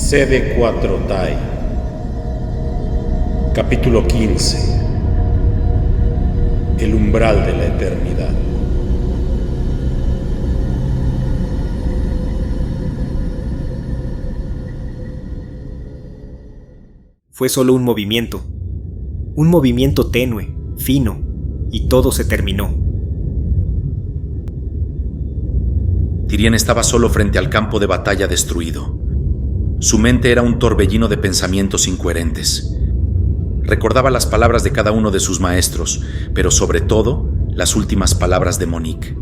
CD4 Capítulo 15. El umbral de la eternidad. Fue solo un movimiento tenue, fino, y todo se terminó. Tirién estaba solo frente al campo de batalla destruido. Su mente era un torbellino de pensamientos incoherentes. Recordaba las palabras de cada uno de sus maestros, pero sobre todo, las últimas palabras de Monique.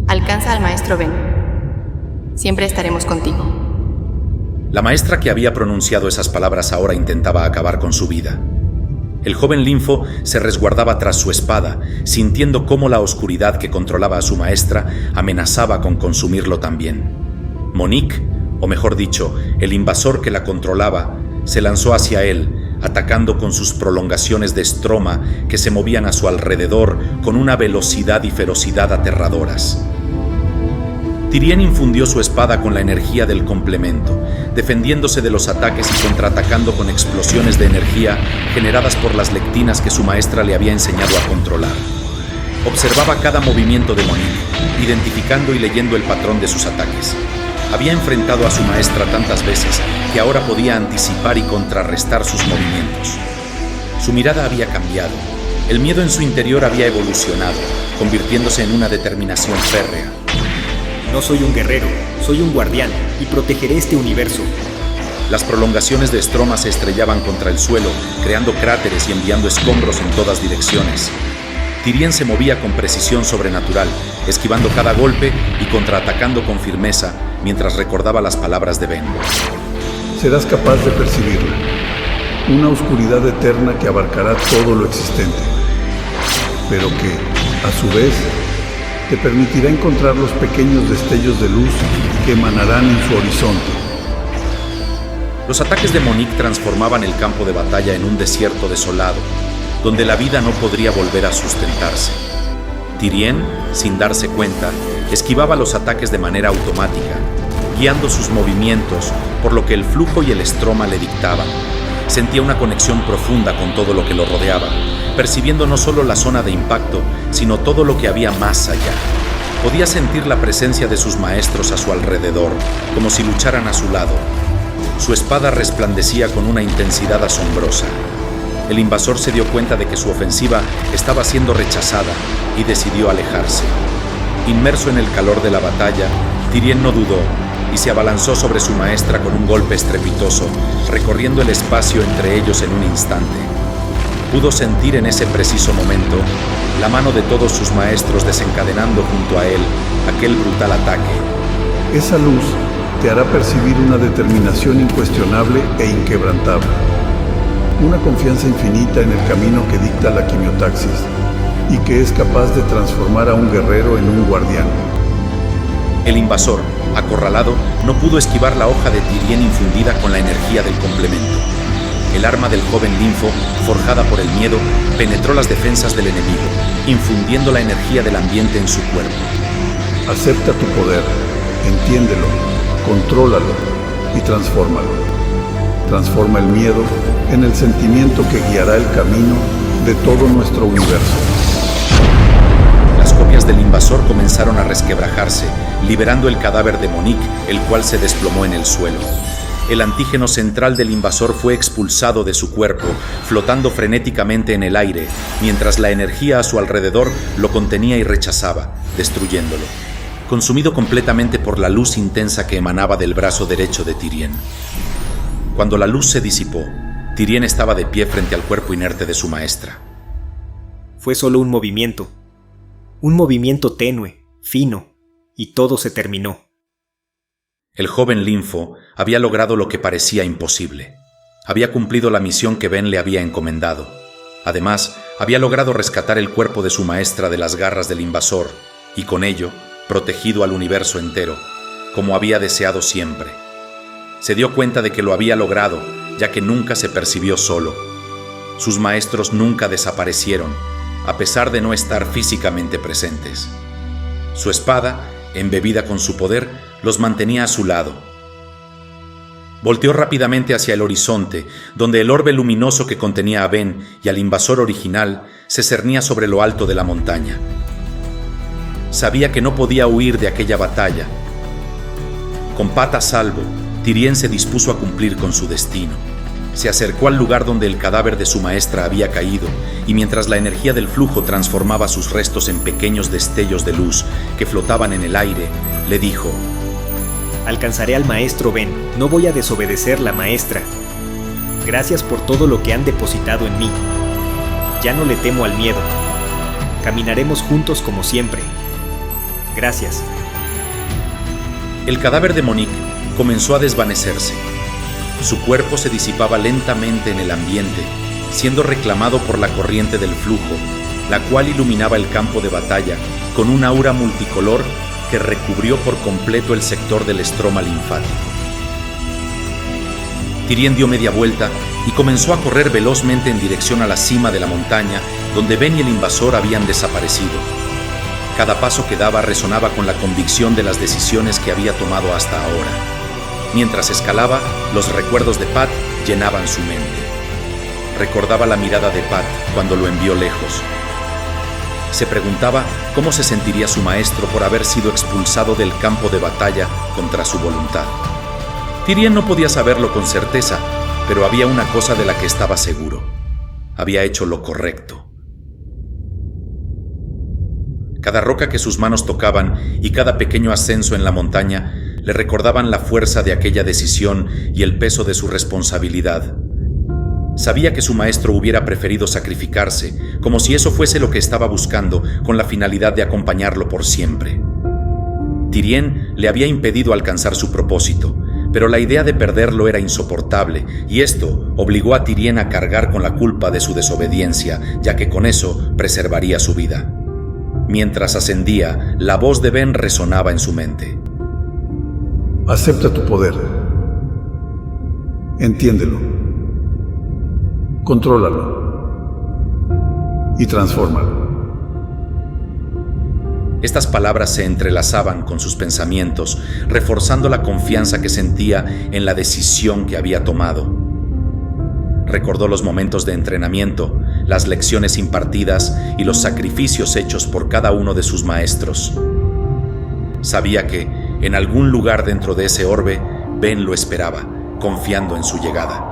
Alcanza al maestro Ben. Siempre estaremos contigo. La maestra que había pronunciado esas palabras ahora intentaba acabar con su vida. El joven Linfo se resguardaba tras su espada, sintiendo cómo la oscuridad que controlaba a su maestra amenazaba con consumirlo también. Monique, o mejor dicho, el invasor que la controlaba, se lanzó hacia él, atacando con sus prolongaciones de estroma que se movían a su alrededor con una velocidad y ferocidad aterradoras. Tirién infundió su espada con la energía del complemento, defendiéndose de los ataques y contraatacando con explosiones de energía generadas por las lectinas que su maestra le había enseñado a controlar. Observaba cada movimiento de Monique, identificando y leyendo el patrón de sus ataques. Había enfrentado a su maestra tantas veces que ahora podía anticipar y contrarrestar sus movimientos. Su mirada había cambiado. El miedo en su interior había evolucionado, convirtiéndose en una determinación férrea. No soy un guerrero, soy un guardián y protegeré este universo. Las prolongaciones de estroma se estrellaban contra el suelo, creando cráteres y enviando escombros en todas direcciones. Tirién se movía con precisión sobrenatural, esquivando cada golpe y contraatacando con firmeza mientras recordaba las palabras de Ben. Serás capaz de percibirla, una oscuridad eterna que abarcará todo lo existente, pero que, a su vez, te permitirá encontrar los pequeños destellos de luz que emanarán en su horizonte. Los ataques de Monique transformaban el campo de batalla en un desierto desolado, donde la vida no podría volver a sustentarse. Tirién, sin darse cuenta, esquivaba los ataques de manera automática, guiando sus movimientos por lo que el flujo y el estroma le dictaban. Sentía una conexión profunda con todo lo que lo rodeaba, percibiendo no solo la zona de impacto, sino todo lo que había más allá. Podía sentir la presencia de sus maestros a su alrededor, como si lucharan a su lado. Su espada resplandecía con una intensidad asombrosa. El invasor se dio cuenta de que su ofensiva estaba siendo rechazada y decidió alejarse. Inmerso en el calor de la batalla, Tirién no dudó y se abalanzó sobre su maestra con un golpe estrepitoso, recorriendo el espacio entre ellos en un instante. Pudo sentir en ese preciso momento la mano de todos sus maestros desencadenando junto a él aquel brutal ataque. Esa luz te hará percibir una determinación incuestionable e inquebrantable. Una confianza infinita en el camino que dicta la quimiotaxis y que es capaz de transformar a un guerrero en un guardián. El invasor, acorralado, no pudo esquivar la hoja de Tirién infundida con la energía del complemento. El arma del joven Linfo, forjada por el miedo, penetró las defensas del enemigo, infundiendo la energía del ambiente en su cuerpo. Acepta tu poder, entiéndelo, contrólalo y transfórmalo. Transforma el miedo en el sentimiento que guiará el camino de todo nuestro universo. Las copias del invasor comenzaron a resquebrajarse, liberando el cadáver de Monique, el cual se desplomó en el suelo. El antígeno central del invasor fue expulsado de su cuerpo, flotando frenéticamente en el aire, mientras la energía a su alrededor lo contenía y rechazaba, destruyéndolo, consumido completamente por la luz intensa que emanaba del brazo derecho de Tirién. Cuando la luz se disipó, Tirién estaba de pie frente al cuerpo inerte de su maestra. Fue solo un movimiento tenue, fino, y todo se terminó. El joven Linfo había logrado lo que parecía imposible. Había cumplido la misión que Ben le había encomendado. Además, había logrado rescatar el cuerpo de su maestra de las garras del invasor y con ello, protegido al universo entero, como había deseado siempre. Se dio cuenta de que lo había logrado, ya que nunca se percibió solo. Sus maestros nunca desaparecieron, a pesar de no estar físicamente presentes. Su espada, embebida con su poder, los mantenía a su lado. Volteó rápidamente hacia el horizonte, donde el orbe luminoso que contenía a Ben y al invasor original se cernía sobre lo alto de la montaña. Sabía que no podía huir de aquella batalla. Con Pat a salvo, Tyrien se dispuso a cumplir con su destino. Se acercó al lugar donde el cadáver de su maestra había caído, y mientras la energía del flujo transformaba sus restos en pequeños destellos de luz que flotaban en el aire, le dijo: Alcanzaré al maestro Ben, no voy a desobedecer la maestra. Gracias por todo lo que han depositado en mí. Ya no le temo al miedo. Caminaremos juntos como siempre. Gracias. El cadáver de Monique comenzó a desvanecerse. Su cuerpo se disipaba lentamente en el ambiente, siendo reclamado por la corriente del flujo, la cual iluminaba el campo de batalla con un aura multicolor que recubrió por completo el sector del estroma linfático. Tyrien dio media vuelta y comenzó a correr velozmente en dirección a la cima de la montaña, donde Ben y el invasor habían desaparecido. Cada paso que daba resonaba con la convicción de las decisiones que había tomado hasta ahora. Mientras escalaba, los recuerdos de Pat llenaban su mente. Recordaba la mirada de Pat cuando lo envió lejos. Se preguntaba cómo se sentiría su maestro por haber sido expulsado del campo de batalla contra su voluntad. Tyrien no podía saberlo con certeza, pero había una cosa de la que estaba seguro: había hecho lo correcto. Cada roca que sus manos tocaban y cada pequeño ascenso en la montaña le recordaban la fuerza de aquella decisión y el peso de su responsabilidad. Sabía que su maestro hubiera preferido sacrificarse, como si eso fuese lo que estaba buscando, con la finalidad de acompañarlo por siempre. Tyrien le había impedido alcanzar su propósito, pero la idea de perderlo era insoportable, y esto obligó a Tyrien a cargar con la culpa de su desobediencia, ya que con eso preservaría su vida. Mientras ascendía, la voz de Ben resonaba en su mente. Acepta tu poder. Entiéndelo. Contrólalo. Y transfórmalo. Estas palabras se entrelazaban con sus pensamientos, reforzando la confianza que sentía en la decisión que había tomado. Recordó los momentos de entrenamiento, las lecciones impartidas y los sacrificios hechos por cada uno de sus maestros. Sabía que, en algún lugar dentro de ese orbe, Ben lo esperaba, confiando en su llegada.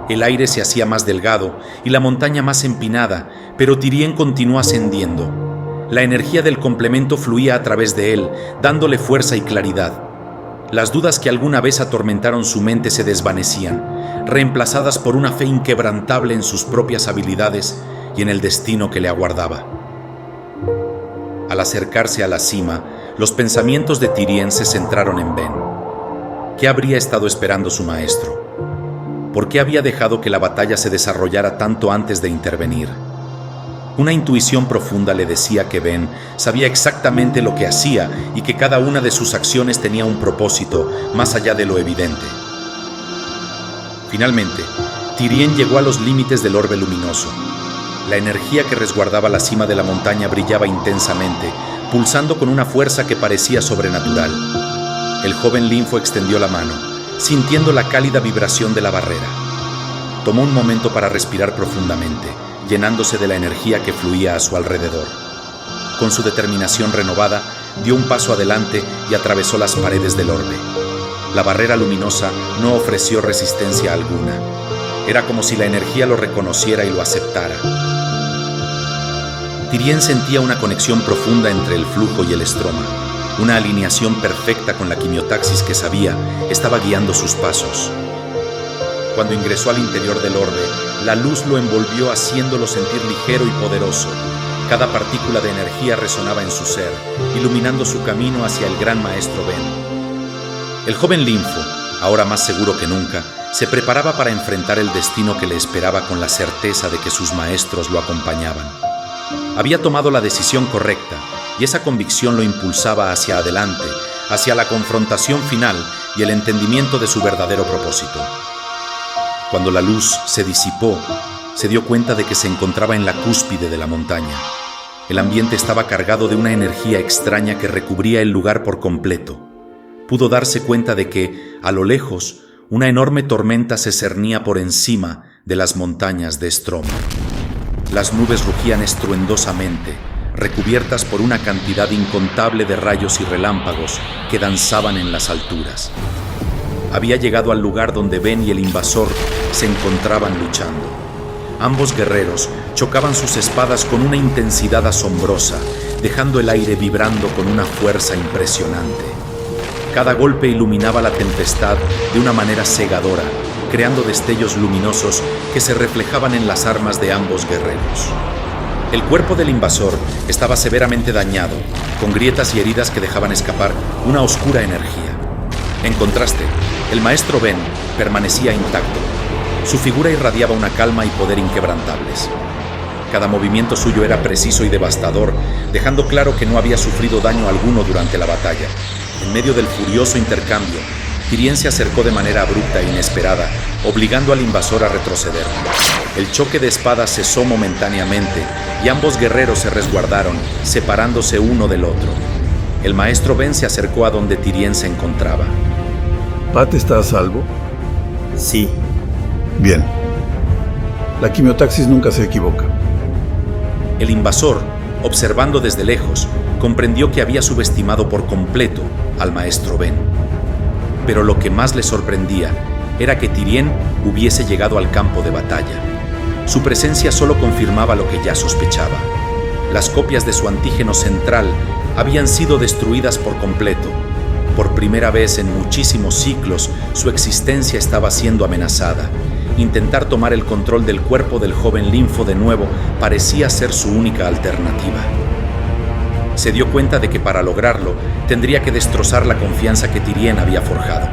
El aire se hacía más delgado y la montaña más empinada, pero Tyrien continuó ascendiendo. La energía del complemento fluía a través de él, dándole fuerza y claridad. Las dudas que alguna vez atormentaron su mente se desvanecían, reemplazadas por una fe inquebrantable en sus propias habilidades y en el destino que le aguardaba. Al acercarse a la cima, los pensamientos de Tyrien se centraron en Ben. ¿Qué habría estado esperando su maestro? ¿Por qué había dejado que la batalla se desarrollara tanto antes de intervenir? Una intuición profunda le decía que Ben sabía exactamente lo que hacía y que cada una de sus acciones tenía un propósito más allá de lo evidente. Finalmente, Tyrien llegó a los límites del orbe luminoso. La energía que resguardaba la cima de la montaña brillaba intensamente, pulsando con una fuerza que parecía sobrenatural. El joven linfo extendió la mano, sintiendo la cálida vibración de la barrera. Tomó un momento para respirar profundamente, llenándose de la energía que fluía a su alrededor. Con su determinación renovada, dio un paso adelante y atravesó las paredes del orbe. La barrera luminosa no ofreció resistencia alguna. Era como si la energía lo reconociera y lo aceptara. Tyrien sentía una conexión profunda entre el flujo y el estroma, una alineación perfecta con la quimiotaxis que sabía estaba guiando sus pasos. Cuando ingresó al interior del orbe, la luz lo envolvió haciéndolo sentir ligero y poderoso. Cada partícula de energía resonaba en su ser, iluminando su camino hacia el gran maestro Ben. El joven linfo, ahora más seguro que nunca, se preparaba para enfrentar el destino que le esperaba con la certeza de que sus maestros lo acompañaban. Había tomado la decisión correcta, y esa convicción lo impulsaba hacia adelante, hacia la confrontación final y el entendimiento de su verdadero propósito. Cuando la luz se disipó, se dio cuenta de que se encontraba en la cúspide de la montaña. El ambiente estaba cargado de una energía extraña que recubría el lugar por completo. Pudo darse cuenta de que, a lo lejos, una enorme tormenta se cernía por encima de las montañas de Stroma. Las nubes rugían estruendosamente, recubiertas por una cantidad incontable de rayos y relámpagos que danzaban en las alturas. Había llegado al lugar donde Ben y el invasor se encontraban luchando. Ambos guerreros chocaban sus espadas con una intensidad asombrosa, dejando el aire vibrando con una fuerza impresionante. Cada golpe iluminaba la tempestad de una manera cegadora, creando destellos luminosos que se reflejaban en las armas de ambos guerreros. El cuerpo del invasor estaba severamente dañado, con grietas y heridas que dejaban escapar una oscura energía. En contraste, el maestro Ben permanecía intacto. Su figura irradiaba una calma y poder inquebrantables. Cada movimiento suyo era preciso y devastador, dejando claro que no había sufrido daño alguno durante la batalla. En medio del furioso intercambio, Tyrien se acercó de manera abrupta e inesperada, obligando al invasor a retroceder. El choque de espadas cesó momentáneamente y ambos guerreros se resguardaron, separándose uno del otro. El maestro Ben se acercó a donde Tyrien se encontraba. ¿Pat está a salvo? Sí. Bien. La quimiotaxis nunca se equivoca. El invasor, observando desde lejos, comprendió que había subestimado por completo al maestro Ben. Pero lo que más le sorprendía era que Tyrien hubiese llegado al campo de batalla. Su presencia solo confirmaba lo que ya sospechaba. Las copias de su antígeno central habían sido destruidas por completo. Por primera vez en muchísimos ciclos, su existencia estaba siendo amenazada. Intentar tomar el control del cuerpo del joven Linfo de nuevo parecía ser su única alternativa. Se dio cuenta de que para lograrlo tendría que destrozar la confianza que Tyrien había forjado.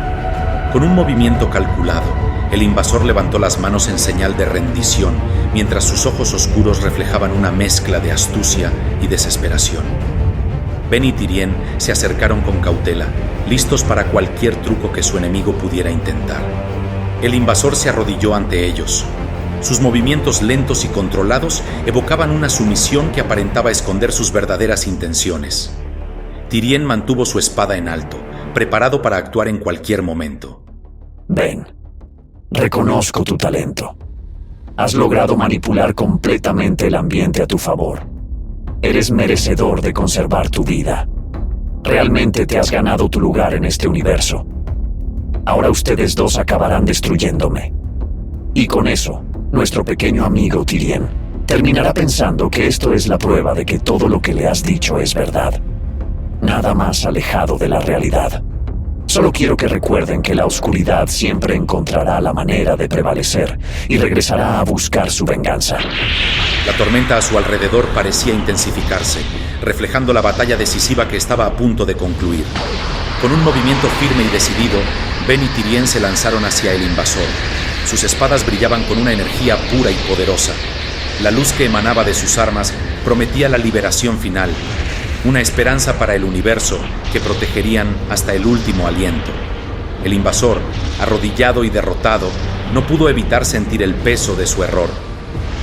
Con un movimiento calculado, el invasor levantó las manos en señal de rendición, mientras sus ojos oscuros reflejaban una mezcla de astucia y desesperación. Ben y Tyrien se acercaron con cautela, listos para cualquier truco que su enemigo pudiera intentar. El invasor se arrodilló ante ellos. Sus movimientos lentos y controlados evocaban una sumisión que aparentaba esconder sus verdaderas intenciones. Tyrien mantuvo su espada en alto, preparado para actuar en cualquier momento. Ben, reconozco tu talento. Has logrado manipular completamente el ambiente a tu favor. Eres merecedor de conservar tu vida. Realmente te has ganado tu lugar en este universo. Ahora ustedes dos acabarán destruyéndome. Y con eso, nuestro pequeño amigo Tyrien terminará pensando que esto es la prueba de que todo lo que le has dicho es verdad. Nada más alejado de la realidad. Solo quiero que recuerden que la oscuridad siempre encontrará la manera de prevalecer y regresará a buscar su venganza. La tormenta a su alrededor parecía intensificarse, reflejando la batalla decisiva que estaba a punto de concluir. Con un movimiento firme y decidido, Ben y Tyrien se lanzaron hacia el invasor. Sus espadas brillaban con una energía pura y poderosa. La luz que emanaba de sus armas prometía la liberación final, una esperanza para el universo que protegerían hasta el último aliento. El invasor, arrodillado y derrotado, no pudo evitar sentir el peso de su error.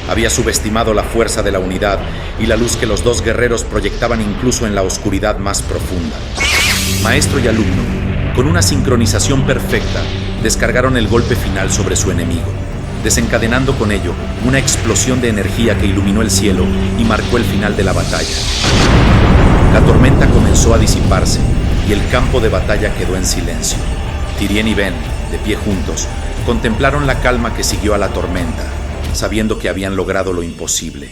Había subestimado la fuerza de la unidad y la luz que los dos guerreros proyectaban incluso en la oscuridad más profunda. Maestro y alumno, con una sincronización perfecta, descargaron el golpe final sobre su enemigo, desencadenando con ello una explosión de energía que iluminó el cielo y marcó el final de la batalla. La tormenta comenzó a disiparse y el campo de batalla quedó en silencio. Tyrien y Ben, de pie juntos, contemplaron la calma que siguió a la tormenta, sabiendo que habían logrado lo imposible.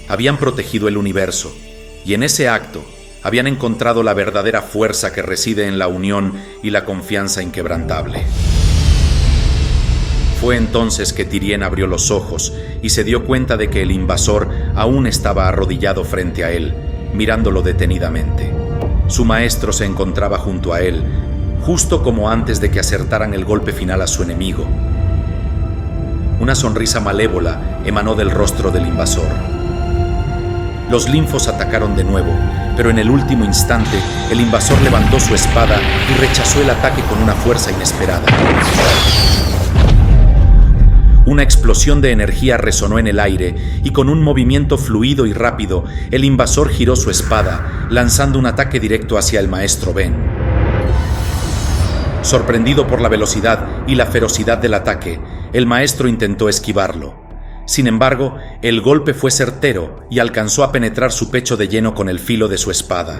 Habían protegido el universo, y en ese acto habían encontrado la verdadera fuerza que reside en la unión y la confianza inquebrantable. Fue entonces que Tyrien abrió los ojos y se dio cuenta de que el invasor aún estaba arrodillado frente a él, mirándolo detenidamente. Su maestro se encontraba junto a él, justo como antes de que acertaran el golpe final a su enemigo. Una sonrisa malévola emanó del rostro del invasor. Los linfos atacaron de nuevo, pero en el último instante, el invasor levantó su espada y rechazó el ataque con una fuerza inesperada. Una explosión de energía resonó en el aire y con un movimiento fluido y rápido, el invasor giró su espada, lanzando un ataque directo hacia el maestro Ben. Sorprendido por la velocidad y la ferocidad del ataque, el maestro intentó esquivarlo. Sin embargo, el golpe fue certero y alcanzó a penetrar su pecho de lleno con el filo de su espada.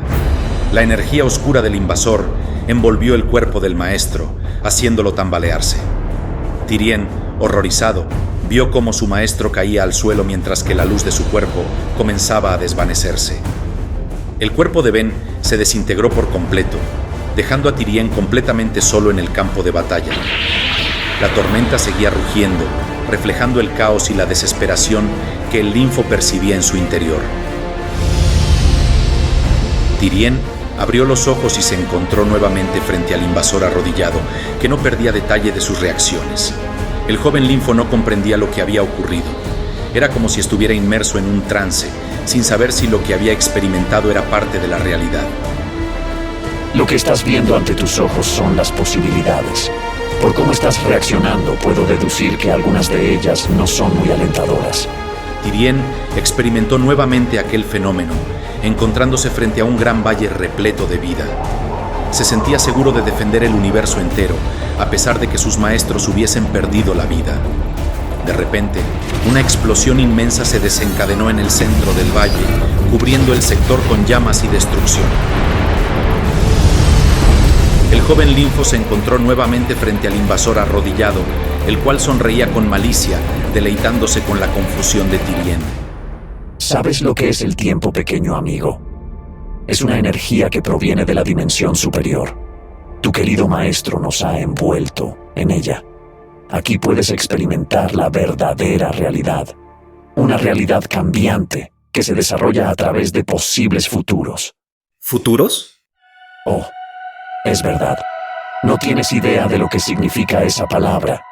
La energía oscura del invasor envolvió el cuerpo del maestro, haciéndolo tambalearse. Tyrien, horrorizado, vio cómo su maestro caía al suelo mientras que la luz de su cuerpo comenzaba a desvanecerse. El cuerpo de Ben se desintegró por completo, dejando a Tyrien completamente solo en el campo de batalla. La tormenta seguía rugiendo, reflejando el caos y la desesperación que el linfo percibía en su interior. Tyrien abrió los ojos y se encontró nuevamente frente al invasor arrodillado, que no perdía detalle de sus reacciones. El joven linfo no comprendía lo que había ocurrido. Era como si estuviera inmerso en un trance, sin saber si lo que había experimentado era parte de la realidad. Lo que estás viendo ante tus ojos son las posibilidades. Por cómo estás reaccionando, puedo deducir que algunas de ellas no son muy alentadoras. Tyrien experimentó nuevamente aquel fenómeno, encontrándose frente a un gran valle repleto de vida. Se sentía seguro de defender el universo entero, a pesar de que sus maestros hubiesen perdido la vida. De repente, una explosión inmensa se desencadenó en el centro del valle, cubriendo el sector con llamas y destrucción. El joven linfo se encontró nuevamente frente al invasor arrodillado, el cual sonreía con malicia, deleitándose con la confusión de Tyrien. ¿Sabes lo que es el tiempo, pequeño amigo? Es una energía que proviene de la dimensión superior. Tu querido maestro nos ha envuelto en ella. Aquí puedes experimentar la verdadera realidad. Una realidad cambiante que se desarrolla a través de posibles futuros. ¿Futuros? Oh, es verdad. No tienes idea de lo que significa esa palabra.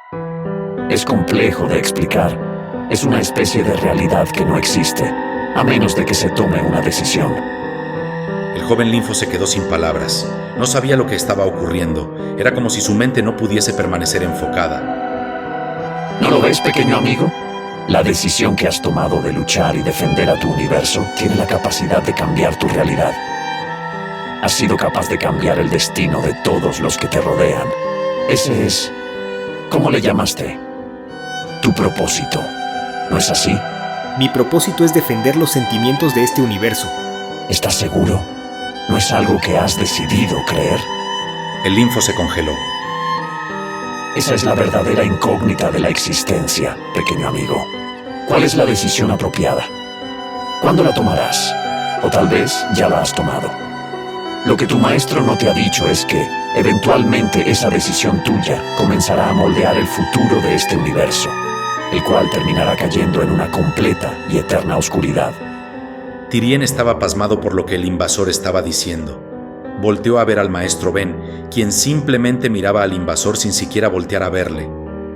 Es complejo de explicar. Es una especie de realidad que no existe, a menos de que se tome una decisión. El joven linfo se quedó sin palabras. No sabía lo que estaba ocurriendo. Era como si su mente no pudiese permanecer enfocada. ¿No lo ves, pequeño amigo? La decisión que has tomado de luchar y defender a tu universo tiene la capacidad de cambiar tu realidad. Has sido capaz de cambiar el destino de todos los que te rodean. Ese es... ¿cómo le llamaste? Tu propósito. ¿No es así? Mi propósito es defender los sentimientos de este universo. ¿Estás seguro? ¿No es algo que has decidido creer? El linfo se congeló. Esa es la verdadera incógnita de la existencia, pequeño amigo. ¿Cuál es la decisión apropiada? ¿Cuándo la tomarás? O tal vez ya la has tomado. Lo que tu maestro no te ha dicho es que, eventualmente, esa decisión tuya comenzará a moldear el futuro de este universo, el cual terminará cayendo en una completa y eterna oscuridad. Tyrien estaba pasmado por lo que el invasor estaba diciendo. Volteó a ver al maestro Ben, quien simplemente miraba al invasor sin siquiera voltear a verle.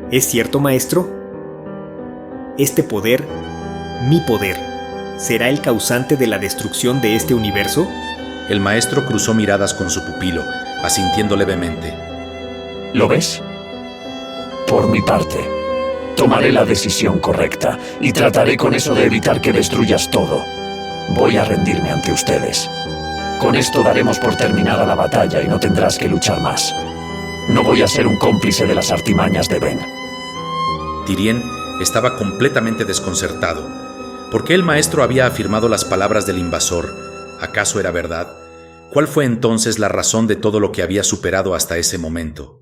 ¿Es cierto, maestro? Este poder, mi poder, ¿será el causante de la destrucción de este universo? El maestro cruzó miradas con su pupilo, asintiendo levemente. ¿Lo ves? Por mi parte, tomaré la decisión correcta y trataré con eso de evitar que destruyas todo. Voy a rendirme ante ustedes. Con esto daremos por terminada la batalla y no tendrás que luchar más. No voy a ser un cómplice de las artimañas de Ben. Tyrien estaba completamente desconcertado. ¿Por qué el maestro había afirmado las palabras del invasor? ¿Acaso era verdad? ¿Cuál fue entonces la razón de todo lo que había superado hasta ese momento?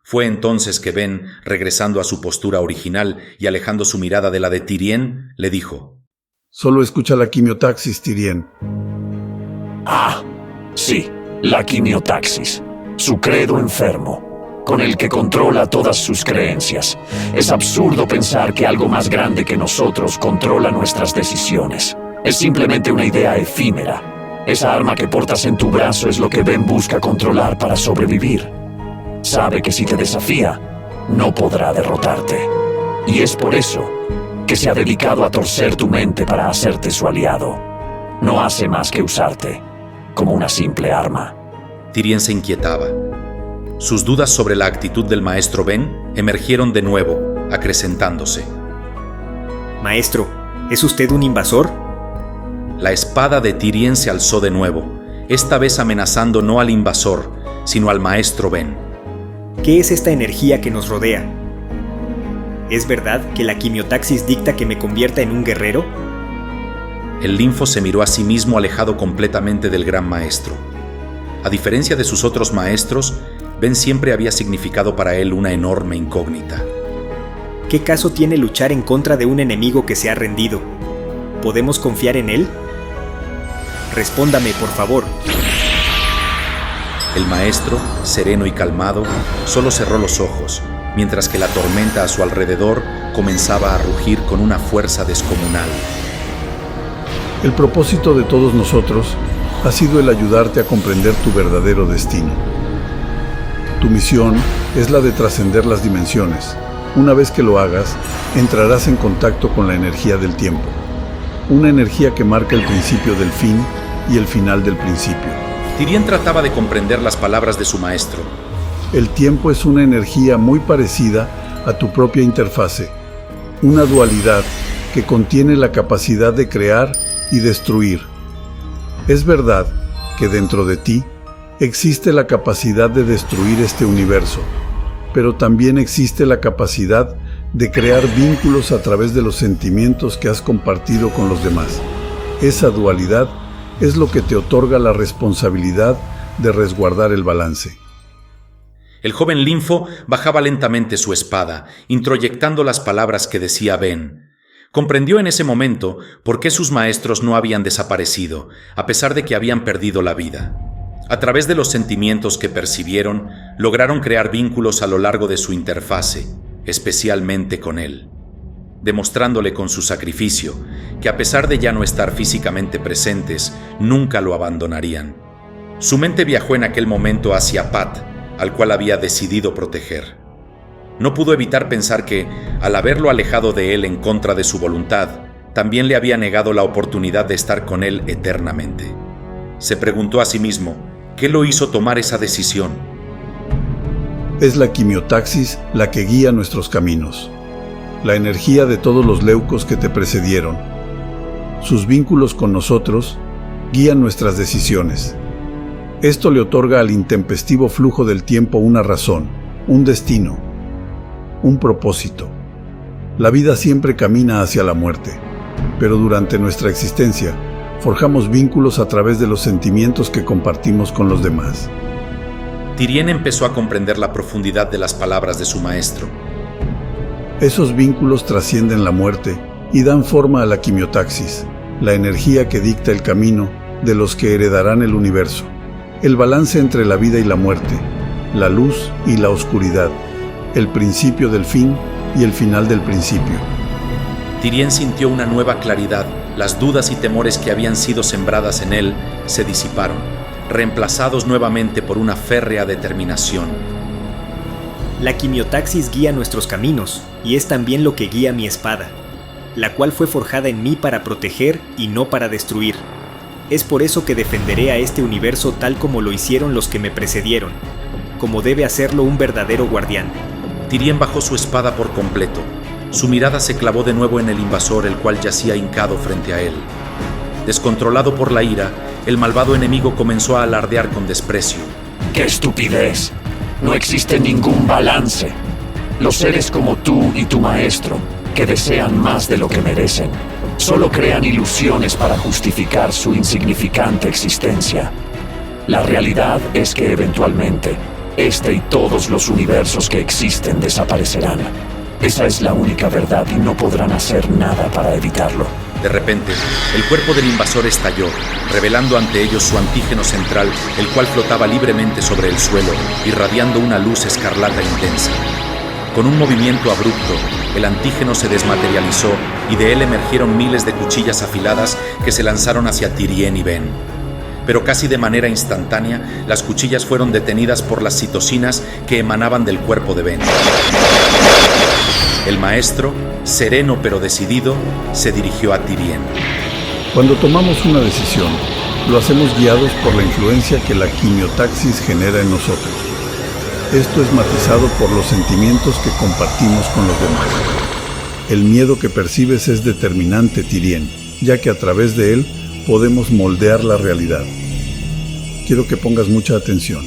Fue entonces que Ben, regresando a su postura original y alejando su mirada de la de Tyrien, le dijo: Solo escucha la quimiotaxis, Tyrien. Ah, sí, la quimiotaxis. Su credo enfermo, con el que controla todas sus creencias. Es absurdo pensar que algo más grande que nosotros controla nuestras decisiones. Es simplemente una idea efímera. Esa arma que portas en tu brazo es lo que Ben busca controlar para sobrevivir. Sabe que si te desafía, no podrá derrotarte. Y es por eso que se ha dedicado a torcer tu mente para hacerte su aliado. No hace más que usarte como una simple arma. Tyrien se inquietaba. Sus dudas sobre la actitud del maestro Ben emergieron de nuevo, acrecentándose. Maestro, ¿es usted un invasor? La espada de Tyrien se alzó de nuevo, esta vez amenazando no al invasor, sino al maestro Ben. ¿Qué es esta energía que nos rodea? ¿Es verdad que la quimiotaxis dicta que me convierta en un guerrero? El linfo se miró a sí mismo alejado completamente del gran maestro. A diferencia de sus otros maestros, Ben siempre había significado para él una enorme incógnita. ¿Qué caso tiene luchar en contra de un enemigo que se ha rendido? ¿Podemos confiar en él? Respóndame, por favor. El maestro, sereno y calmado, solo cerró los ojos, mientras que la tormenta a su alrededor comenzaba a rugir con una fuerza descomunal. El propósito de todos nosotros ha sido el ayudarte a comprender tu verdadero destino. Tu misión es la de trascender las dimensiones. Una vez que lo hagas, entrarás en contacto con la energía del tiempo, una energía que marca el principio del fin y el final del principio. Tyrien trataba de comprender las palabras de su maestro. El tiempo es una energía muy parecida a tu propia interfase, una dualidad que contiene la capacidad de crear y destruir. Es verdad que dentro de ti existe la capacidad de destruir este universo, pero también existe la capacidad de crear vínculos a través de los sentimientos que has compartido con los demás. Esa dualidad es lo que te otorga la responsabilidad de resguardar el balance. El joven linfo bajaba lentamente su espada, introyectando las palabras que decía Ben. Comprendió en ese momento por qué sus maestros no habían desaparecido, a pesar de que habían perdido la vida. A través de los sentimientos que percibieron, lograron crear vínculos a lo largo de su interfase, especialmente con él, demostrándole con su sacrificio que a pesar de ya no estar físicamente presentes, nunca lo abandonarían. Su mente viajó en aquel momento hacia Pat, al cual había decidido proteger. No pudo evitar pensar que, al haberlo alejado de él en contra de su voluntad, también le había negado la oportunidad de estar con él eternamente. Se preguntó a sí mismo, ¿qué lo hizo tomar esa decisión? Es la quimiotaxis la que guía nuestros caminos, la energía de todos los leucos que te precedieron. Sus vínculos con nosotros guían nuestras decisiones. Esto le otorga al intempestivo flujo del tiempo una razón, un destino, un propósito. La vida siempre camina hacia la muerte, pero durante nuestra existencia forjamos vínculos a través de los sentimientos que compartimos con los demás. Tyrien empezó a comprender la profundidad de las palabras de su maestro. Esos vínculos trascienden la muerte y dan forma a la quimiotaxis, la energía que dicta el camino de los que heredarán el universo, el balance entre la vida y la muerte, la luz y la oscuridad, el principio del fin y el final del principio. Tyrien sintió una nueva claridad. Las dudas y temores que habían sido sembradas en él se disiparon, reemplazados nuevamente por una férrea determinación. La quimiotaxis guía nuestros caminos, y es también lo que guía mi espada, la cual fue forjada en mí para proteger y no para destruir. Es por eso que defenderé a este universo tal como lo hicieron los que me precedieron, como debe hacerlo un verdadero guardián. Tyrien bajó su espada por completo. Su mirada se clavó de nuevo en el invasor, el cual yacía hincado frente a él. Descontrolado por la ira, el malvado enemigo comenzó a alardear con desprecio. ¡Qué estupidez! No existe ningún balance. Los seres como tú y tu maestro, que desean más de lo que merecen, solo crean ilusiones para justificar su insignificante existencia. La realidad es que eventualmente, este y todos los universos que existen desaparecerán. Esa es la única verdad y no podrán hacer nada para evitarlo. De repente, el cuerpo del invasor estalló, revelando ante ellos su antígeno central, el cual flotaba libremente sobre el suelo, irradiando una luz escarlata intensa. Con un movimiento abrupto, el antígeno se desmaterializó y de él emergieron miles de cuchillas afiladas que se lanzaron hacia Tyrien y Ben. Pero casi de manera instantánea, las cuchillas fueron detenidas por las citocinas que emanaban del cuerpo de Ben. El maestro, sereno pero decidido, se dirigió a Tyrien. Cuando tomamos una decisión, lo hacemos guiados por la influencia que la quimiotaxis genera en nosotros. Esto es matizado por los sentimientos que compartimos con los demás. El miedo que percibes es determinante, Tyrien, ya que a través de él podemos moldear la realidad. Quiero que pongas mucha atención.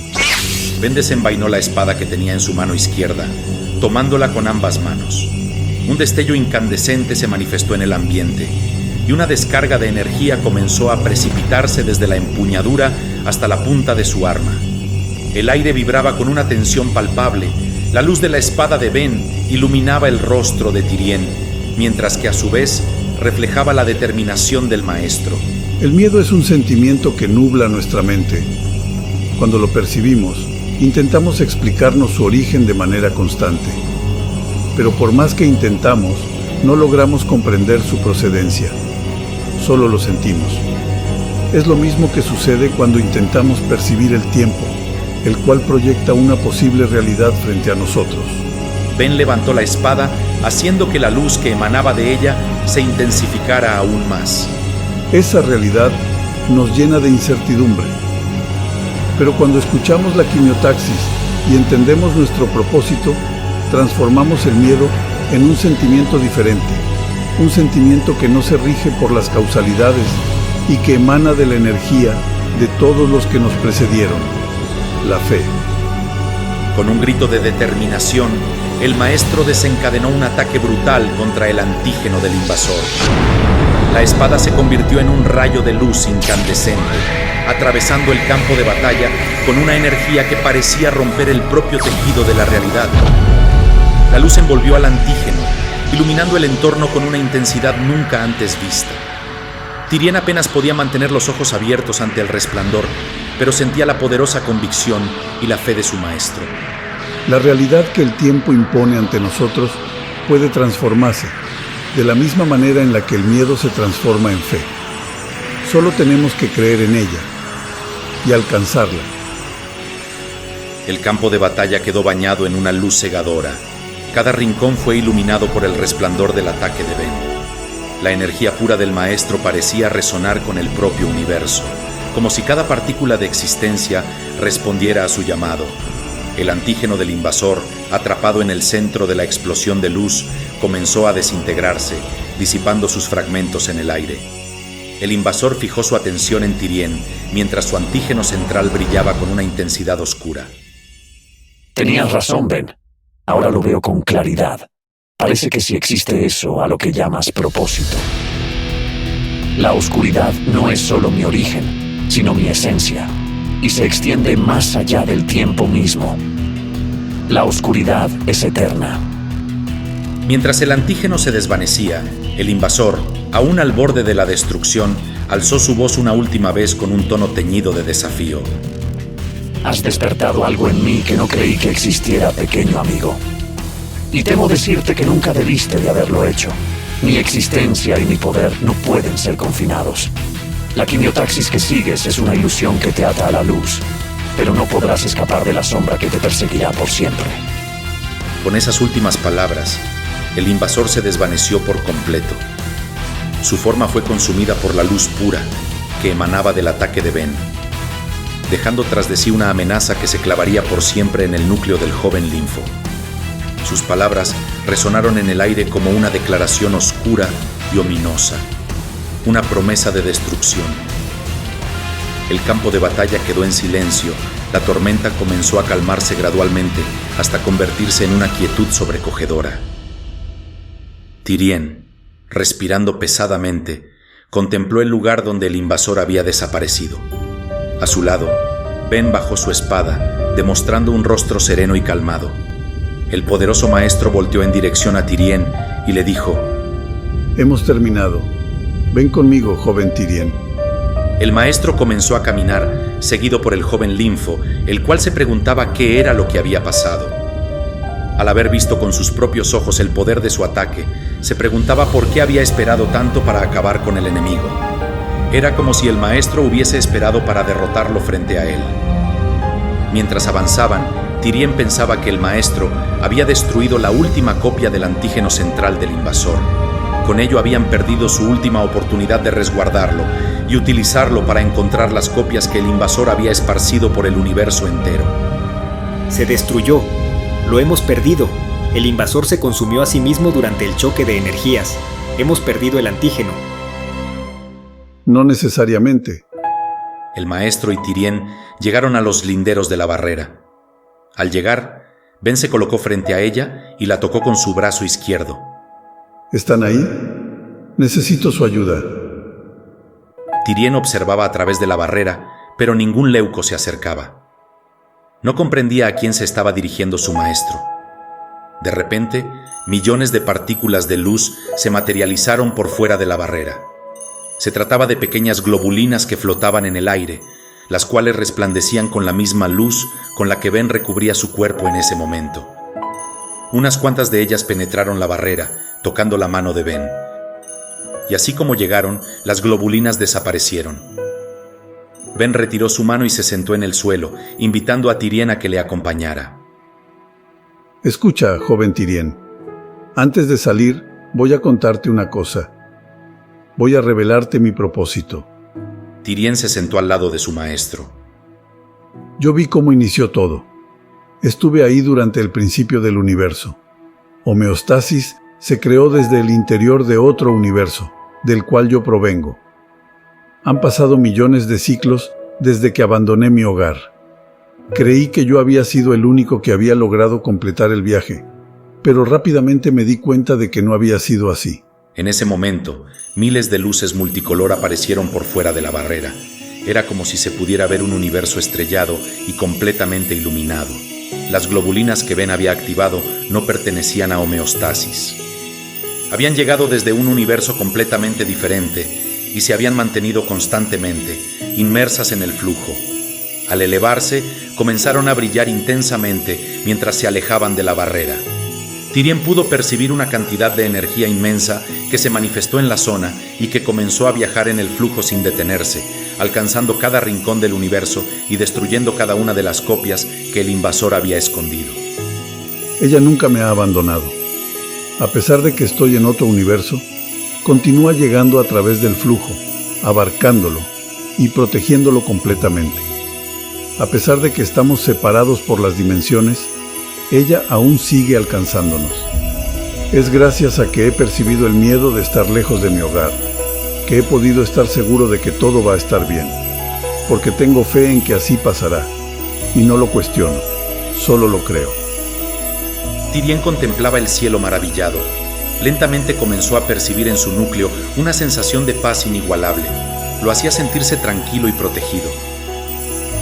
Ben desenvainó la espada que tenía en su mano izquierda, tomándola con ambas manos. Un destello incandescente se manifestó en el ambiente, y una descarga de energía comenzó a precipitarse desde la empuñadura hasta la punta de su arma. El aire vibraba con una tensión palpable. La luz de la espada de Ben iluminaba el rostro de Tyrien, mientras que a su vez reflejaba la determinación del maestro. El miedo es un sentimiento que nubla nuestra mente. Cuando lo percibimos, intentamos explicarnos su origen de manera constante. Pero por más que intentamos, no logramos comprender su procedencia. Solo lo sentimos. Es lo mismo que sucede cuando intentamos percibir el tiempo, el cual proyecta una posible realidad frente a nosotros. Ben levantó la espada, haciendo que la luz que emanaba de ella se intensificara aún más. Esa realidad nos llena de incertidumbre. Pero cuando escuchamos la quimiotaxis y entendemos nuestro propósito, transformamos el miedo en un sentimiento diferente, un sentimiento que no se rige por las causalidades y que emana de la energía de todos los que nos precedieron, la fe. Con un grito de determinación, el maestro desencadenó un ataque brutal contra el antígeno del invasor. La espada se convirtió en un rayo de luz incandescente, atravesando el campo de batalla con una energía que parecía romper el propio tejido de la realidad. La luz envolvió al antígeno, iluminando el entorno con una intensidad nunca antes vista. Tyrien apenas podía mantener los ojos abiertos ante el resplandor, pero sentía la poderosa convicción y la fe de su maestro. La realidad que el tiempo impone ante nosotros puede transformarse, de la misma manera en la que el miedo se transforma en fe. Solo tenemos que creer en ella y alcanzarla. El campo de batalla quedó bañado en una luz cegadora. Cada rincón fue iluminado por el resplandor del ataque de Ben. La energía pura del maestro parecía resonar con el propio universo, como si cada partícula de existencia respondiera a su llamado. El antígeno del invasor, atrapado en el centro de la explosión de luz, comenzó a desintegrarse, disipando sus fragmentos en el aire. El invasor fijó su atención en Tyrien, mientras su antígeno central brillaba con una intensidad oscura. Tenías razón, Ben. Ahora lo veo con claridad. Parece que sí existe eso a lo que llamas propósito. La oscuridad no es solo mi origen, sino mi esencia, y se extiende más allá del tiempo mismo. La oscuridad es eterna. Mientras el antígeno se desvanecía, el invasor, aún al borde de la destrucción, alzó su voz una última vez con un tono teñido de desafío. Has despertado algo en mí que no creí que existiera, pequeño amigo. Y temo decirte que nunca debiste de haberlo hecho. Mi existencia y mi poder no pueden ser confinados. La quimiotaxis que sigues es una ilusión que te ata a la luz, pero no podrás escapar de la sombra que te perseguirá por siempre. Con esas últimas palabras, el invasor se desvaneció por completo. Su forma fue consumida por la luz pura que emanaba del ataque de Ben, dejando tras de sí una amenaza que se clavaría por siempre en el núcleo del joven linfo. Sus palabras resonaron en el aire como una declaración oscura y ominosa, una promesa de destrucción. El campo de batalla quedó en silencio, la tormenta comenzó a calmarse gradualmente hasta convertirse en una quietud sobrecogedora. Tyrien, respirando pesadamente, contempló el lugar donde el invasor había desaparecido. A su lado, Ben bajó su espada, demostrando un rostro sereno y calmado. El poderoso maestro volteó en dirección a Tyrien y le dijo: Hemos terminado. Ven conmigo, joven Tyrien. El maestro comenzó a caminar, seguido por el joven linfo, el cual se preguntaba qué era lo que había pasado. Al haber visto con sus propios ojos el poder de su ataque, se preguntaba por qué había esperado tanto para acabar con el enemigo. Era como si el maestro hubiese esperado para derrotarlo frente a él. Mientras avanzaban, Tyrien pensaba que el maestro había destruido la última copia del antígeno central del invasor. Con ello habían perdido su última oportunidad de resguardarlo y utilizarlo para encontrar las copias que el invasor había esparcido por el universo entero. Se destruyó. Lo hemos perdido. El invasor se consumió a sí mismo durante el choque de energías. Hemos perdido el antígeno. No necesariamente. El maestro y Tyrien llegaron a los linderos de la barrera. Al llegar, Ben se colocó frente a ella y la tocó con su brazo izquierdo. ¿Están ahí? Necesito su ayuda. Tyrien observaba a través de la barrera, pero ningún leuco se acercaba. No comprendía a quién se estaba dirigiendo su maestro. De repente, millones de partículas de luz se materializaron por fuera de la barrera. Se trataba de pequeñas globulinas que flotaban en el aire, las cuales resplandecían con la misma luz con la que Ben recubría su cuerpo en ese momento. Unas cuantas de ellas penetraron la barrera, tocando la mano de Ben. Y así como llegaron, las globulinas desaparecieron. Ben retiró su mano y se sentó en el suelo, invitando a Tyrien a que le acompañara. Escucha, joven Tyrien. Antes de salir, voy a contarte una cosa. Voy a revelarte mi propósito. Tyrien se sentó al lado de su maestro. Yo vi cómo inició todo. Estuve ahí durante el principio del universo. Homeostasis se creó desde el interior de otro universo, del cual yo provengo. Han pasado millones de ciclos desde que abandoné mi hogar. Creí que yo había sido el único que había logrado completar el viaje, pero rápidamente me di cuenta de que no había sido así. En ese momento, miles de luces multicolor aparecieron por fuera de la barrera. Era como si se pudiera ver un universo estrellado y completamente iluminado. Las globulinas que Ben había activado no pertenecían a homeostasis. Habían llegado desde un universo completamente diferente y se habían mantenido constantemente, inmersas en el flujo. Al elevarse, comenzaron a brillar intensamente mientras se alejaban de la barrera. Tyrien pudo percibir una cantidad de energía inmensa que se manifestó en la zona y que comenzó a viajar en el flujo sin detenerse, alcanzando cada rincón del universo y destruyendo cada una de las copias que el invasor había escondido. Ella nunca me ha abandonado. A pesar de que estoy en otro universo, continúa llegando a través del flujo, abarcándolo y protegiéndolo completamente. A pesar de que estamos separados por las dimensiones, ella aún sigue alcanzándonos. Es gracias a que he percibido el miedo de estar lejos de mi hogar, que he podido estar seguro de que todo va a estar bien, porque tengo fe en que así pasará, y no lo cuestiono, solo lo creo. Tyrien contemplaba el cielo maravillado. Lentamente comenzó a percibir en su núcleo una sensación de paz inigualable. Lo hacía sentirse tranquilo y protegido.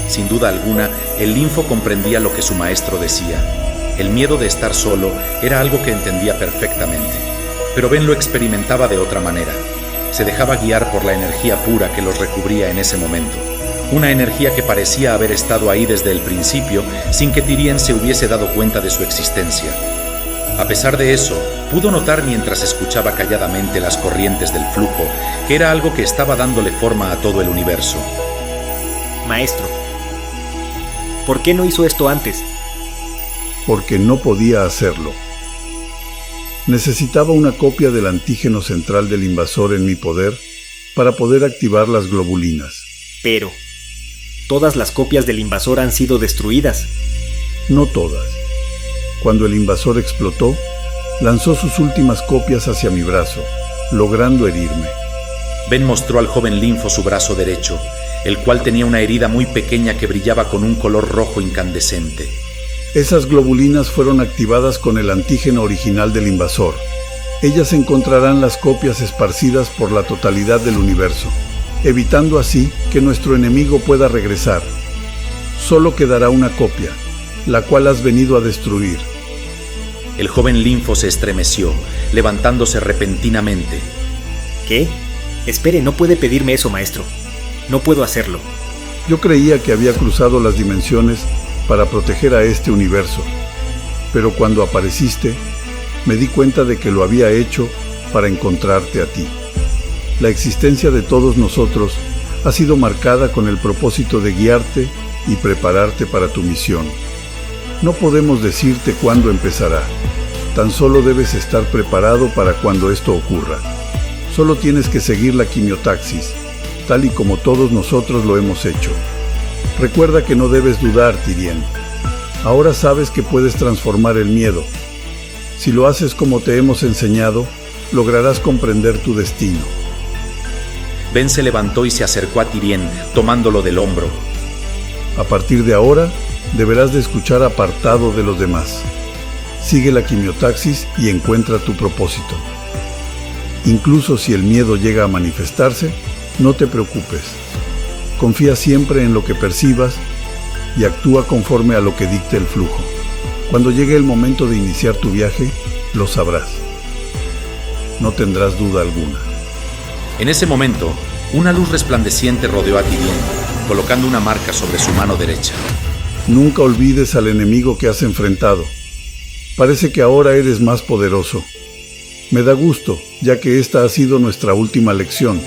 Sin duda alguna, el linfo comprendía lo que su maestro decía. El miedo de estar solo era algo que entendía perfectamente, pero Ben lo experimentaba de otra manera. Se dejaba guiar por la energía pura que los recubría en ese momento. Una energía que parecía haber estado ahí desde el principio sin que Tyrien se hubiese dado cuenta de su existencia. A pesar de eso, pudo notar mientras escuchaba calladamente las corrientes del flujo que era algo que estaba dándole forma a todo el universo. Maestro, ¿por qué no hizo esto antes? Porque no podía hacerlo. Necesitaba una copia del antígeno central del invasor en mi poder para poder activar las globulinas. Pero todas las copias del invasor han sido destruidas. No todas. Cuando el invasor explotó, lanzó sus últimas copias hacia mi brazo, logrando herirme. Ben mostró al joven linfo su brazo derecho, el cual tenía una herida muy pequeña que brillaba con un color rojo incandescente. Esas globulinas fueron activadas con el antígeno original del invasor. Ellas encontrarán las copias esparcidas por la totalidad del universo, evitando así que nuestro enemigo pueda regresar. Solo quedará una copia, la cual has venido a destruir. El joven linfo se estremeció, levantándose repentinamente. ¿Qué? Espere, no puede pedirme eso, maestro. No puedo hacerlo. Yo creía que había cruzado las dimensiones para proteger a este universo, pero cuando apareciste, me di cuenta de que lo había hecho para encontrarte a ti. La existencia de todos nosotros ha sido marcada con el propósito de guiarte y prepararte para tu misión. No podemos decirte cuándo empezará, tan solo debes estar preparado para cuando esto ocurra. Solo tienes que seguir la quimiotaxis, tal y como todos nosotros lo hemos hecho. Recuerda que no debes dudar, Tyrien. Ahora sabes que puedes transformar el miedo. Si lo haces como te hemos enseñado, lograrás comprender tu destino. Ben se levantó y se acercó a Tyrien, tomándolo del hombro. A partir de ahora, deberás de escuchar apartado de los demás. Sigue la quimiotaxis y encuentra tu propósito. Incluso si el miedo llega a manifestarse, no te preocupes. Confía siempre en lo que percibas y actúa conforme a lo que dicte el flujo. Cuando llegue el momento de iniciar tu viaje, lo sabrás. No tendrás duda alguna. En ese momento, una luz resplandeciente rodeó a Tyrien, colocando una marca sobre su mano derecha. Nunca olvides al enemigo que has enfrentado. Parece que ahora eres más poderoso. Me da gusto, ya que esta ha sido nuestra última lección.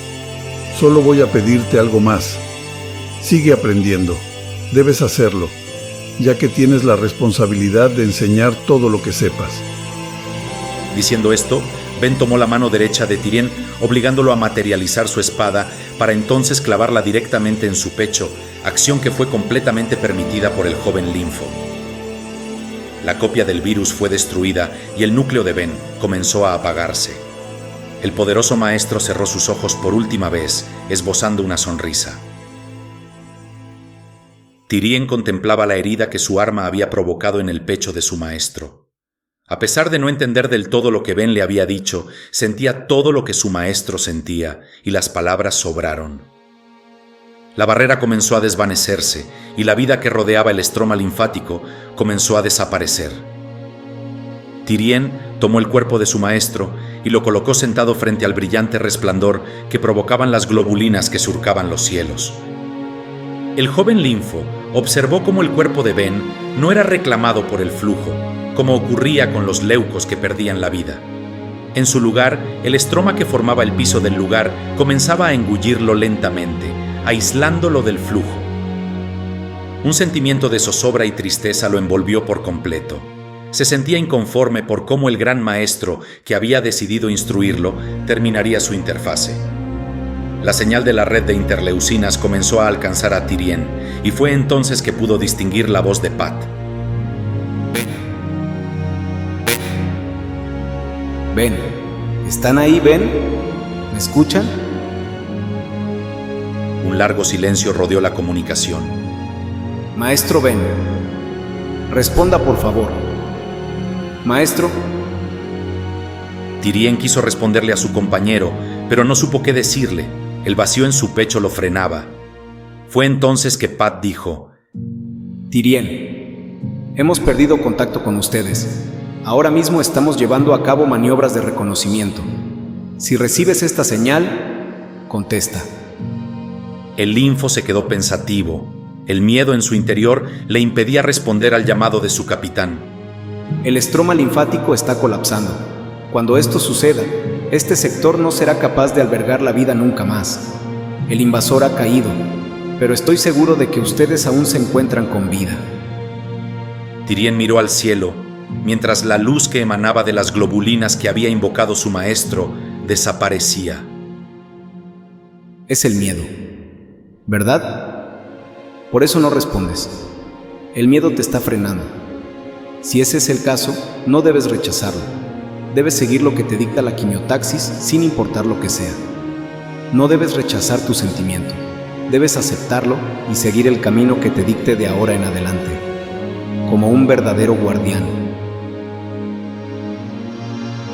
Solo voy a pedirte algo más. Sigue aprendiendo. Debes hacerlo, ya que tienes la responsabilidad de enseñar todo lo que sepas. Diciendo esto, Ben tomó la mano derecha de Tyrien, obligándolo a materializar su espada para entonces clavarla directamente en su pecho, acción que fue completamente permitida por el joven Linfo. La copia del virus fue destruida y el núcleo de Ben comenzó a apagarse. El poderoso maestro cerró sus ojos por última vez, esbozando una sonrisa. Tyrien contemplaba la herida que su arma había provocado en el pecho de su maestro. A pesar de no entender del todo lo que Ben le había dicho, sentía todo lo que su maestro sentía, y las palabras sobraron. La barrera comenzó a desvanecerse, y la vida que rodeaba el estroma linfático comenzó a desaparecer. Tyrien tomó el cuerpo de su maestro y lo colocó sentado frente al brillante resplandor que provocaban las globulinas que surcaban los cielos. El joven Linfo observó cómo el cuerpo de Ben no era reclamado por el flujo, como ocurría con los leucos que perdían la vida. En su lugar, el estroma que formaba el piso del lugar comenzaba a engullirlo lentamente, aislándolo del flujo. Un sentimiento de zozobra y tristeza lo envolvió por completo. Se sentía inconforme por cómo el gran maestro que había decidido instruirlo terminaría su interfase. La señal de la red de interleucinas comenzó a alcanzar a Tyrien, y fue entonces que pudo distinguir la voz de Pat. Ben, ¿están ahí, Ben? ¿Me escuchan? Un largo silencio rodeó la comunicación. Maestro Ben, responda por favor. Maestro. Tyrien quiso responderle a su compañero, pero no supo qué decirle. El vacío en su pecho lo frenaba. Fue entonces que Pat dijo: Tyrien, hemos perdido contacto con ustedes. Ahora mismo estamos llevando a cabo maniobras de reconocimiento. Si recibes esta señal, contesta. El Linfo se quedó pensativo. El miedo en su interior le impedía responder al llamado de su capitán. El estroma linfático está colapsando. Cuando esto suceda, este sector no será capaz de albergar la vida nunca más. El invasor ha caído, pero estoy seguro de que ustedes aún se encuentran con vida. Tyrien miró al cielo, mientras la luz que emanaba de las globulinas que había invocado su maestro desaparecía. Es el miedo, ¿verdad? Por eso no respondes. El miedo te está frenando. Si ese es el caso, no debes rechazarlo. Debes seguir lo que te dicta la quimiotaxis sin importar lo que sea. No debes rechazar tu sentimiento. Debes aceptarlo y seguir el camino que te dicte de ahora en adelante, como un verdadero guardián.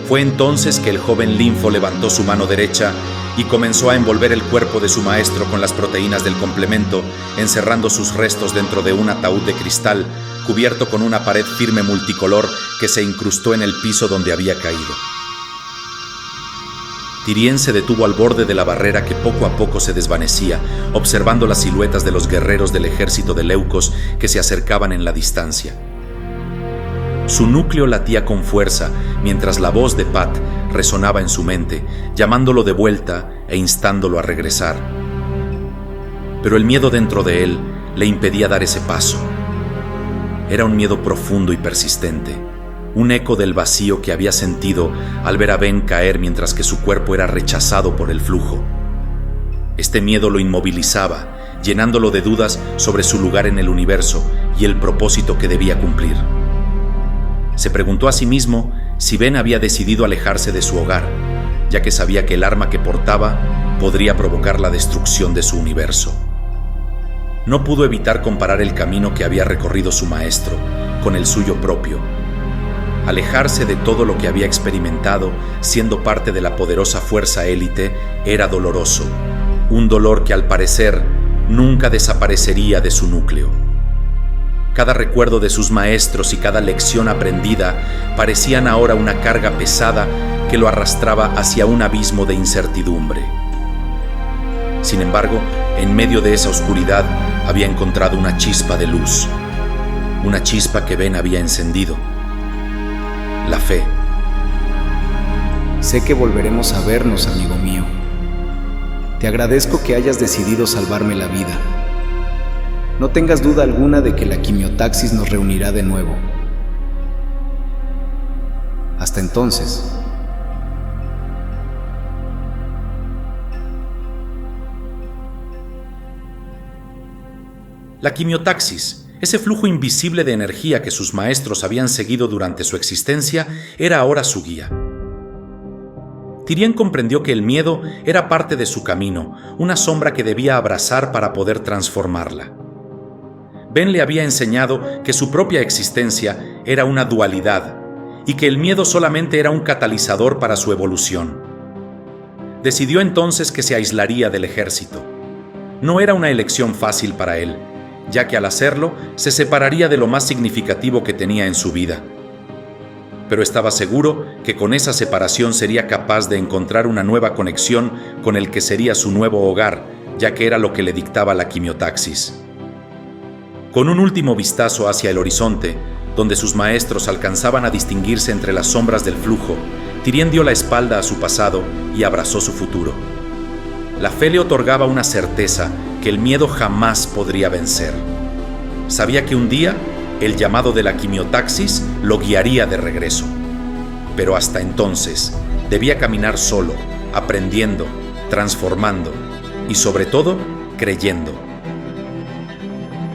Fue entonces que el joven Linfo levantó su mano derecha y comenzó a envolver el cuerpo de su maestro con las proteínas del complemento, encerrando sus restos dentro de un ataúd de cristal cubierto con una pared firme multicolor que se incrustó en el piso donde había caído. Tyrien se detuvo al borde de la barrera que poco a poco se desvanecía, observando las siluetas de los guerreros del ejército de leucos que se acercaban en la distancia. Su núcleo latía con fuerza, mientras la voz de Pat resonaba en su mente, llamándolo de vuelta e instándolo a regresar. Pero el miedo dentro de él le impedía dar ese paso. Era un miedo profundo y persistente, un eco del vacío que había sentido al ver a Ben caer mientras que su cuerpo era rechazado por el flujo. Este miedo lo inmovilizaba, llenándolo de dudas sobre su lugar en el universo y el propósito que debía cumplir. Se preguntó a sí mismo si Ben había decidido alejarse de su hogar, ya que sabía que el arma que portaba podría provocar la destrucción de su universo. no pudo evitar comparar el camino que había recorrido su maestro con el suyo propio. Alejarse de todo lo que había experimentado, siendo parte de la poderosa fuerza élite, era doloroso, un dolor que al parecer nunca desaparecería de su núcleo. Cada recuerdo de sus maestros y cada lección aprendida parecían ahora una carga pesada que lo arrastraba hacia un abismo de incertidumbre. Sin embargo, en medio de esa oscuridad había encontrado una chispa de luz, una chispa que Ben había encendido: la fe. Sé que volveremos a vernos, amigo mío. Te agradezco que hayas decidido salvarme la vida. No tengas duda alguna de que la quimiotaxis nos reunirá de nuevo. Hasta entonces. La quimiotaxis, ese flujo invisible de energía que sus maestros habían seguido durante su existencia, era ahora su guía. Tyrien comprendió que el miedo era parte de su camino, una sombra que debía abrazar para poder transformarla. Ben le había enseñado que su propia existencia era una dualidad y que el miedo solamente era un catalizador para su evolución. Decidió entonces que se aislaría del ejército. No era una elección fácil para él, ya que al hacerlo se separaría de lo más significativo que tenía en su vida. Pero estaba seguro que con esa separación sería capaz de encontrar una nueva conexión con el que sería su nuevo hogar, ya que era lo que le dictaba la quimiotaxis. Con un último vistazo hacia el horizonte, donde sus maestros alcanzaban a distinguirse entre las sombras del flujo, Tyrien dio la espalda a su pasado y abrazó su futuro. La fe le otorgaba una certeza que el miedo jamás podría vencer. Sabía que un día el llamado de la quimiotaxis lo guiaría de regreso. Pero hasta entonces debía caminar solo, aprendiendo, transformando y sobre todo creyendo.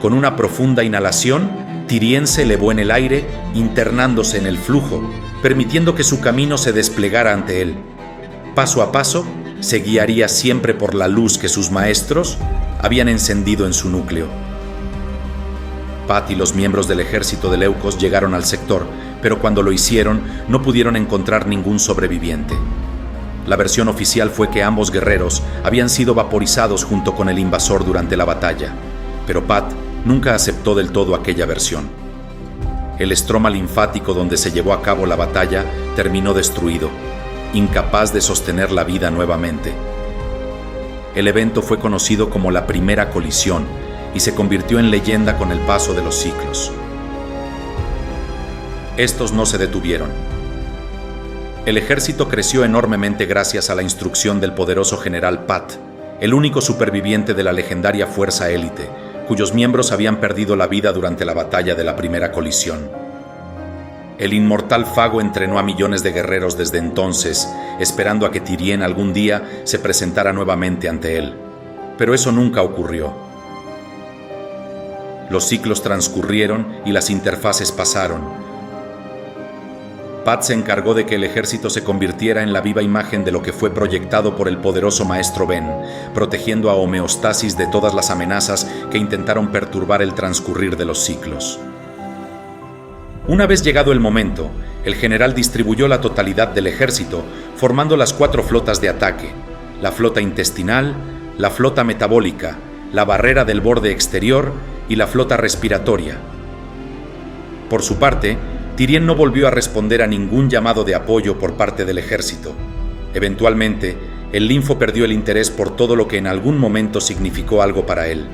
Con una profunda inhalación, Tyrien se elevó en el aire, internándose en el flujo, permitiendo que su camino se desplegara ante él. Paso a paso, se guiaría siempre por la luz que sus maestros habían encendido en su núcleo. Pat y los miembros del ejército de Leucos llegaron al sector, pero cuando lo hicieron no pudieron encontrar ningún sobreviviente. La versión oficial fue que ambos guerreros habían sido vaporizados junto con el invasor durante la batalla, pero Pat nunca aceptó del todo aquella versión. El estroma linfático donde se llevó a cabo la batalla terminó destruido, incapaz de sostener la vida nuevamente. El evento fue conocido como la Primera Colisión y se convirtió en leyenda con el paso de los siglos. Estos no se detuvieron. El ejército creció enormemente gracias a la instrucción del poderoso general Pat, el único superviviente de la legendaria Fuerza Élite, cuyos miembros habían perdido la vida durante la batalla de la Primera Colisión. El inmortal Fago entrenó a millones de guerreros desde entonces, esperando a que Tyrien algún día se presentara nuevamente ante él. Pero eso nunca ocurrió. Los ciclos transcurrieron y las interfaces pasaron. Pat se encargó de que el ejército se convirtiera en la viva imagen de lo que fue proyectado por el poderoso maestro Ben, protegiendo a Homeostasis de todas las amenazas que intentaron perturbar el transcurrir de los ciclos. Una vez llegado el momento, el general distribuyó la totalidad del ejército, formando las 4 flotas de ataque: la flota intestinal, la flota metabólica, la barrera del borde exterior y la flota respiratoria. Por su parte, Tyrien no volvió a responder a ningún llamado de apoyo por parte del ejército. Eventualmente, el linfo perdió el interés por todo lo que en algún momento significó algo para él.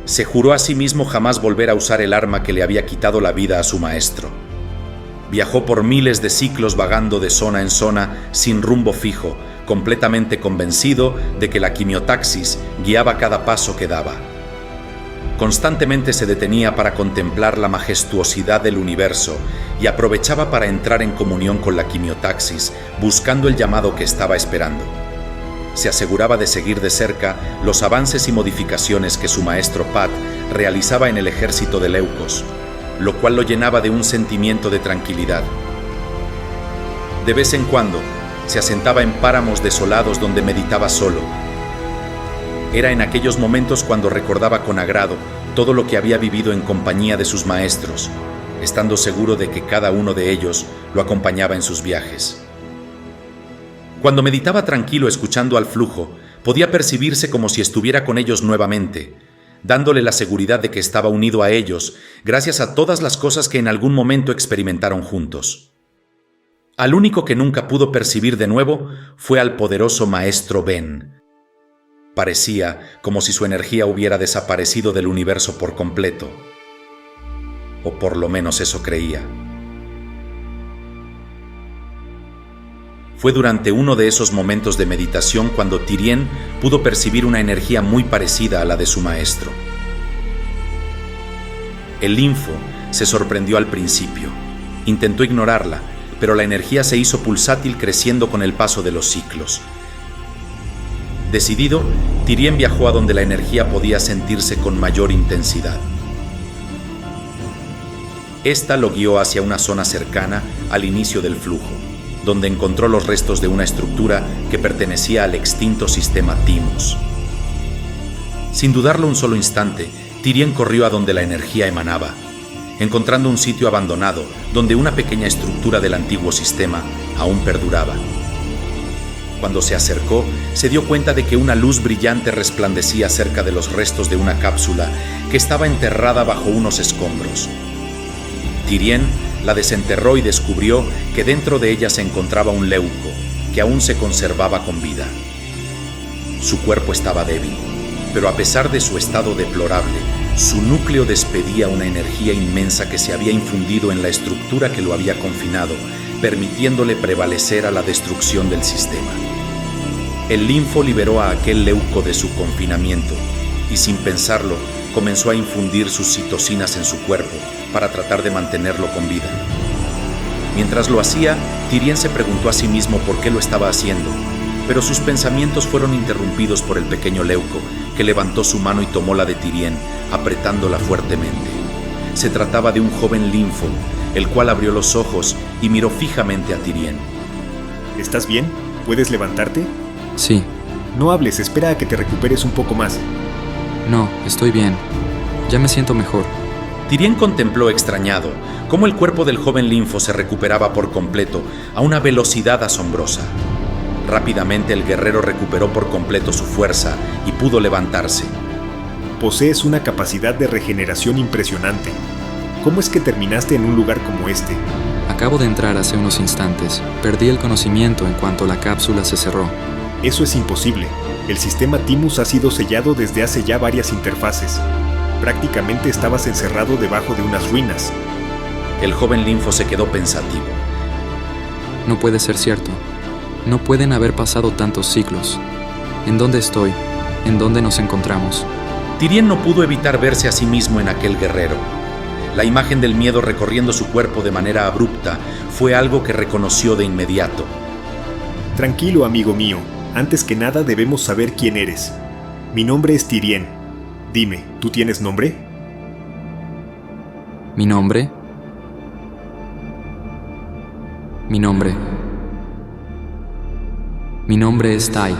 Se juró a sí mismo jamás volver a usar el arma que le había quitado la vida a su maestro. Viajó por miles de ciclos vagando de zona en zona sin rumbo fijo, completamente convencido de que la quimiotaxis guiaba cada paso que daba. Constantemente se detenía para contemplar la majestuosidad del universo y aprovechaba para entrar en comunión con la quimiotaxis, buscando el llamado que estaba esperando. Se aseguraba de seguir de cerca los avances y modificaciones que su maestro Pat realizaba en el ejército de Leucos, lo cual lo llenaba de un sentimiento de tranquilidad. De vez en cuando, se asentaba en páramos desolados donde meditaba solo. Era en aquellos momentos cuando recordaba con agrado todo lo que había vivido en compañía de sus maestros, estando seguro de que cada uno de ellos lo acompañaba en sus viajes. Cuando meditaba tranquilo escuchando al flujo, podía percibirse como si estuviera con ellos nuevamente, dándole la seguridad de que estaba unido a ellos gracias a todas las cosas que en algún momento experimentaron juntos. Al único que nunca pudo percibir de nuevo fue al poderoso maestro Ben. Parecía como si su energía hubiera desaparecido del universo por completo, o por lo menos eso creía. Fue durante uno de esos momentos de meditación cuando Tyrien pudo percibir una energía muy parecida a la de su maestro. El linfo se sorprendió al principio. Intentó ignorarla, pero la energía se hizo pulsátil creciendo con el paso de los ciclos. Decidido, Tyrien viajó a donde la energía podía sentirse con mayor intensidad. Esta lo guió hacia una zona cercana al inicio del flujo, donde encontró los restos de una estructura que pertenecía al extinto sistema Timus. Sin dudarlo un solo instante, Tyrien corrió a donde la energía emanaba, encontrando un sitio abandonado donde una pequeña estructura del antiguo sistema aún perduraba. Cuando se acercó, se dio cuenta de que una luz brillante resplandecía cerca de los restos de una cápsula que estaba enterrada bajo unos escombros. Tyrien la desenterró y descubrió que dentro de ella se encontraba un leuco, que aún se conservaba con vida. Su cuerpo estaba débil, pero a pesar de su estado deplorable, su núcleo despedía una energía inmensa que se había infundido en la estructura que lo había confinado, permitiéndole prevalecer a la destrucción del sistema. El linfo liberó a aquel leuco de su confinamiento y, sin pensarlo, comenzó a infundir sus citocinas en su cuerpo para tratar de mantenerlo con vida. Mientras lo hacía, Tyrien se preguntó a sí mismo por qué lo estaba haciendo, pero sus pensamientos fueron interrumpidos por el pequeño leuco, que levantó su mano y tomó la de Tyrien, apretándola fuertemente. Se trataba de un joven linfo, el cual abrió los ojos y miró fijamente a Tyrien. ¿Estás bien? ¿Puedes levantarte? Sí. No hables, espera a que te recuperes un poco más. No, estoy bien. Ya me siento mejor. Tyrien contempló extrañado cómo el cuerpo del joven linfo se recuperaba por completo a una velocidad asombrosa. Rápidamente el guerrero recuperó por completo su fuerza y pudo levantarse. Posees una capacidad de regeneración impresionante. ¿Cómo es que terminaste en un lugar como este? Acabo de entrar hace unos instantes. Perdí el conocimiento en cuanto la cápsula se cerró. Eso es imposible. El sistema Timus ha sido sellado desde hace ya varias interfaces. Prácticamente estabas encerrado debajo de unas ruinas. El joven linfo se quedó pensativo. No puede ser cierto. No pueden haber pasado tantos siglos. ¿En dónde estoy? ¿En dónde nos encontramos? Tyrien no pudo evitar verse a sí mismo en aquel guerrero. La imagen del miedo recorriendo su cuerpo de manera abrupta fue algo que reconoció de inmediato. Tranquilo, amigo mío. Antes que nada debemos saber quién eres. Mi nombre es Tyrien. Dime, ¿tú tienes nombre? ¿Mi nombre? Mi nombre es Tai.